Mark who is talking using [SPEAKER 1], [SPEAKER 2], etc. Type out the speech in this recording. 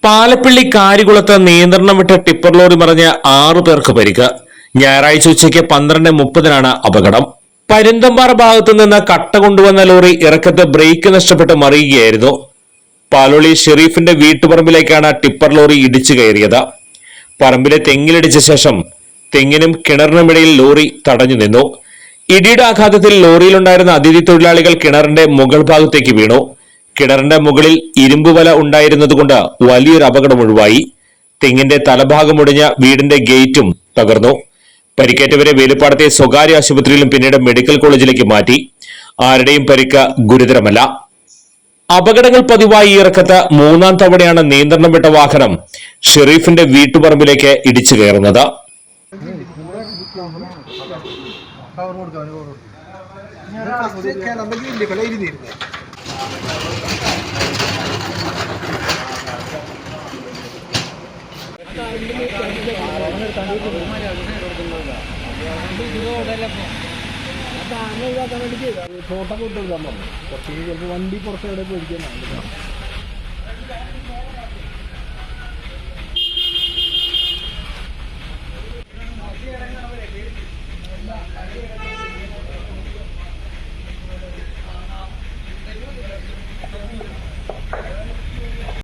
[SPEAKER 1] പാലപ്പിള്ളി കാരികുളത്ത് നിയന്ത്രണം വിട്ട tipper lorry മറിഞ്ഞ 6 പേർക്ക് പരിക്ക്. ഞായറാഴ്ച ഉച്ചയ്ക്ക് 12:30 അപകടം. പരുന്തമ്പാറ ഭാഗത്തു നിന്ന് കട്ട കൊണ്ടുവന്ന ലോറി ഇറക്കത്ത് ബ്രേക്ക് നഷ്ടപ്പെട്ട് മറിയുകയായിരുന്നു. പാലോളി ഷെരീഫിന്റെ വീട്ടുപറമ്പിലേക്കാണ് ടിപ്പർ ലോറി ഇടിച്ചു കയറിയത്. പറമ്പിലെ തെങ്ങിലിടിച്ച ശേഷം തെങ്ങിനും കിണറിനുമിടയിൽ ലോറി തടഞ്ഞു നിന്നു. ഇടിയുടെ ആഘാതത്തിൽ ലോറിയിലുണ്ടായിരുന്ന അതിഥി തൊഴിലാളികൾ കിണറിന്റെ മുകൾ ഭാഗത്തേക്ക് വീണു. കിണറിന്റെ മുകളിൽ ഇരുമ്പുവല ഉണ്ടായിരുന്നതുകൊണ്ട് വലിയൊരു അപകടം ഒഴിവായി. തെങ്ങിന്റെ തലഭാഗം ഒടിഞ്ഞ വീടിന്റെ ഗേറ്റും തകർന്നു. പരിക്കേറ്റവരെ വേലുപ്പാടത്തെ സ്വകാര്യ ആശുപത്രിയിലും പിന്നീട് മെഡിക്കൽ കോളേജിലേക്ക് മാറ്റി. ആരുടെയും പരിക്ക് ഗുരുതരമല്ല. അപകടങ്ങൾ പതിവായി ഇറക്കത്ത് 3ാം തവണയാണ് നിയന്ത്രണം വിട്ട വാഹനം ഷെരീഫിന്റെ വീട്ടുപറമ്പിലേക്ക് ഇടിച്ചു കയറുന്നത്.
[SPEAKER 2] ഫോട്ടോ കൊടുക്കാൻ പറഞ്ഞു. കുറച്ച് ചിലപ്പോൾ വണ്ടി പുറത്തെവിടെ പോയിരിക്കാൻ